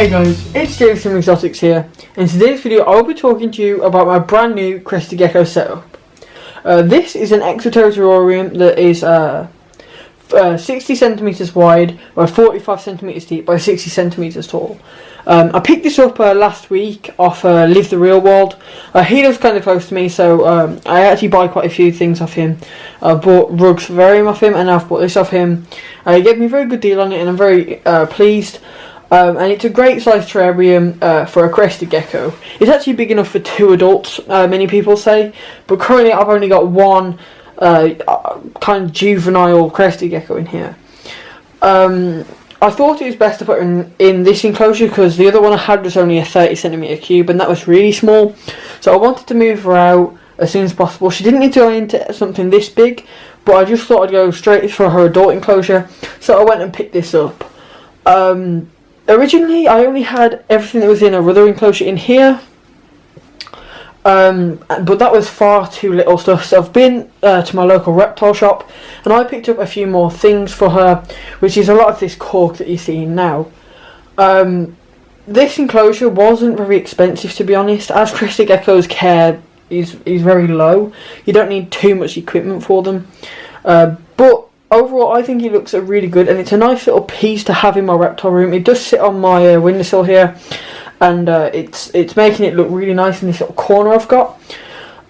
Hey guys, it's JFCMexotics here. In today's video I'll be talking to you about my brand new Crested Gecko setup. This is an exoterritorium that is 60 centimeters wide by 45 centimeters deep by 60 centimeters tall. I picked this up last week off Live the Real World. He lives kind of close to me, so I actually buy quite a few things off him. I bought rugs for Varium off him, and I've bought this off him. He gave me a very good deal on it, and I'm very pleased. And it's a great sized terrarium for a Crested Gecko. It's actually big enough for 2 adults, many people say, but currently I've only got one kind of juvenile Crested Gecko in here. I thought it was best to put in this enclosure because the other one I had was only a 30 centimeter cube, and that was really small, so I wanted to move her out as soon as possible. She didn't need to go into something this big, but I just thought I'd go straight for her adult enclosure, so I went and picked this up. Originally, I only had everything that was in a other enclosure in here, but that was far too little stuff, so I've been to my local reptile shop, and I picked up a few more things for her, which is a lot of this cork that you're seeing now. This enclosure wasn't very expensive, to be honest, as Crested Gecko's care is very low. You don't need too much equipment for them, but overall, I think it looks really good, and it's a nice little piece to have in my reptile room. It does sit on my windowsill here, and it's making it look really nice in this little corner I've got.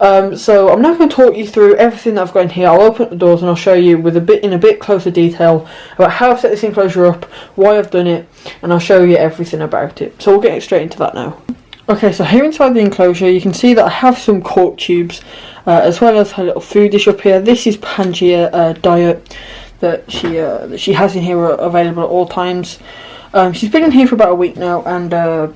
So I'm now going to talk you through everything that I've got in here. I'll open up the doors and I'll show you in a bit closer detail about how I've set this enclosure up, why I've done it, and I'll show you everything about it. So we'll get straight into that now. Okay, so here inside the enclosure you can see that I have some cork tubes, as well as her little food dish up here. This is Pangea diet that she has in here available at all times. She's been in here for about a week now, and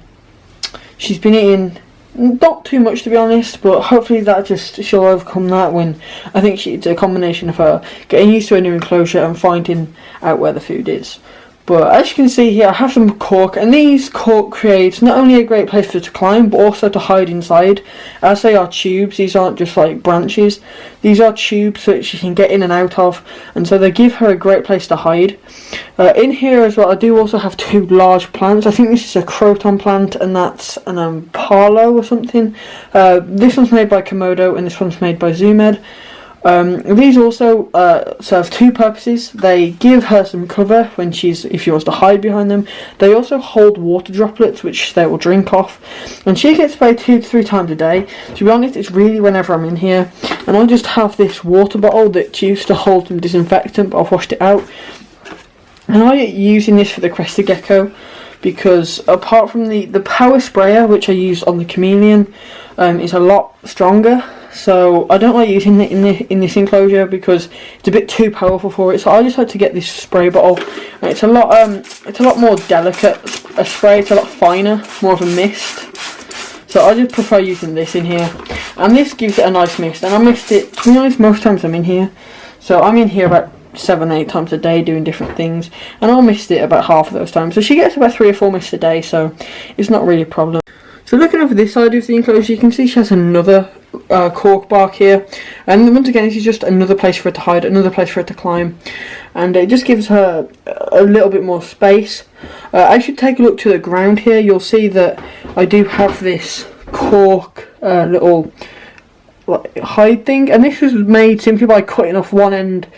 she's been eating not too much, to be honest, but hopefully she'll overcome that. When I think it's a combination of her getting used to a new enclosure and finding out where the food is. But as you can see here, I have some cork, and these cork creates not only a great place for her to climb, but also to hide inside. As they are tubes, these aren't just like branches, these are tubes that she can get in and out of, and so they give her a great place to hide. In here as well, I do also have 2 large plants. I think this is a croton plant, and that's an Parlo or something. This one's made by Komodo, and this one's made by Zoomed. These also serve 2 purposes. They give her some cover if she wants to hide behind them. They also hold water droplets, which they will drink off, and she gets sprayed 2 to 3 times a day. To be honest, it's really whenever I'm in here, and I just have this water bottle that used to hold some disinfectant, but I've washed it out, and I'm using this for the Crested Gecko because apart from the power sprayer, which I used on the chameleon, is a lot stronger. So I don't like using it in this enclosure because it's a bit too powerful for it. So I just like to get this spray bottle, and it's a lot more delicate a spray. It's a lot finer, more of a mist. So I just prefer using this in here, and this gives it a nice mist. And I mist it, to be honest, most times I'm in here. So I'm in here about 7-8 times a day doing different things, and I'll mist it about half of those times. So she gets about 3 or 4 mists a day, so it's not really a problem. So looking over this side of the enclosure, you can see she has another cork bark here, and once again this is just another place for her to hide, another place for her to climb, and it just gives her a little bit more space. As you take a look to the ground here, you'll see that I do have this cork little hide thing, and this was made simply by cutting off one end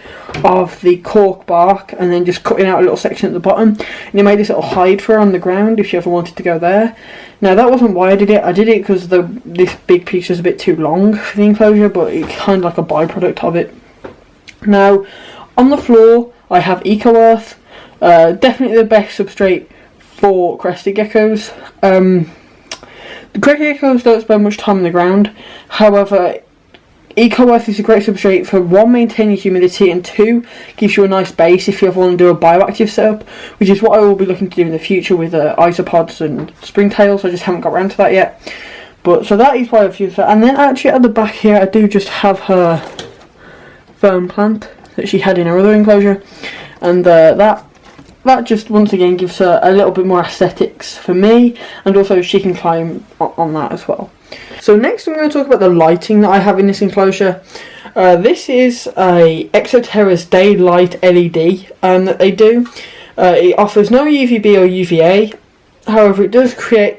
of the cork bark and then just cutting out a little section at the bottom, and it made this little hide for her on the ground if she ever wanted to go there. Now that wasn't why I did it. I did it because this big piece was a bit too long for the enclosure, but it's kind of like a byproduct of it. Now on the floor I have Eco Earth, definitely the best substrate for Crested Geckos. The Crested Geckos don't spend much time on the ground. However, Eco Earth is a great substrate for 1, maintaining humidity, and 2, gives you a nice base if you ever want to do a bioactive setup, which is what I will be looking to do in the future with isopods and springtails. I just haven't got around to that yet. But so that is why I've used that. And then actually at the back here, I do just have her fern plant that she had in her other enclosure, and that just once again gives her a little bit more aesthetics for me, and also she can climb on that as well. So next I'm going to talk about the lighting that I have in this enclosure. This is a Exoterra's daylight LED that they do. It offers no UVB or UVA, However, it does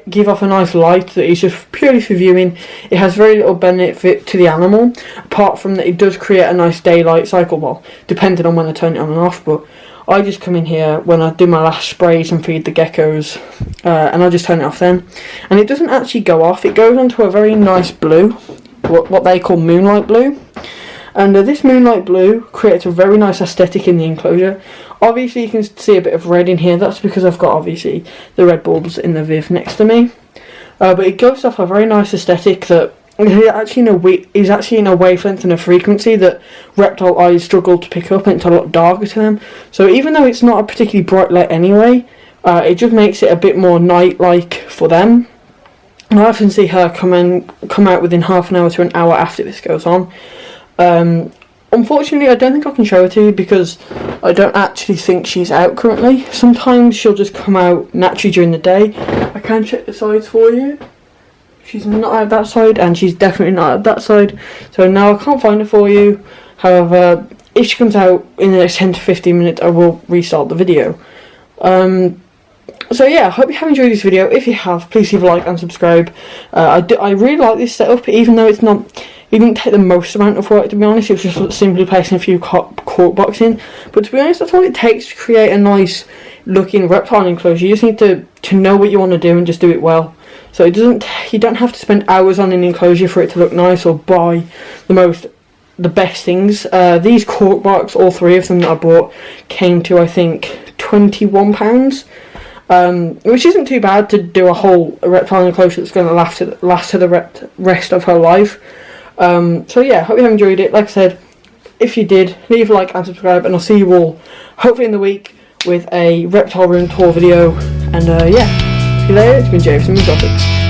give off a nice light that is just purely for viewing. It has very little benefit to the animal, apart from that it does create a nice daylight cycle, well, depending on when I turn it on and off, but I just come in here when I do my last sprays and feed the geckos, and I just turn it off then. And it doesn't actually go off, it goes onto a very nice blue, what they call moonlight blue. And this moonlight blue creates a very nice aesthetic in the enclosure. Obviously you can see a bit of red in here, that's because I've got obviously the red bulbs in the Viv next to me. But it gives off a very nice aesthetic that is actually in a wavelength and a frequency that reptile eyes struggle to pick up, and it's a lot darker to them. So even though it's not a particularly bright light anyway, it just makes it a bit more night-like for them. And I often see her come out within half an hour to an hour after this goes on. Unfortunately, I don't think I can show her to you because I don't actually think she's out currently. Sometimes she'll just come out naturally during the day. I can check the sides for you. She's not out that side, and she's definitely not out that side. So now I can't find her for you. However, if she comes out in the next 10 to 15 minutes, I will restart the video. So yeah, I hope you have enjoyed this video. If you have, please leave a like and subscribe. I really like this setup, even though it didn't take the most amount of work, to be honest. It was just simply placing a few cork boxes in. But to be honest, that's all it takes to create a nice looking reptile enclosure. You just need to know what you want to do and just do it well. So you don't have to spend hours on an enclosure for it to look nice or buy the best things. These cork boxes, all three of them that I bought, came to I think £21. Which isn't too bad to do a whole reptile enclosure that's going to last to the rest of her life. So yeah, hope you have enjoyed it. Like I said, if you did, leave a like and subscribe, and I'll see you all hopefully in the week with a reptile room tour video. And yeah, see you later. It's been JFCMexotics.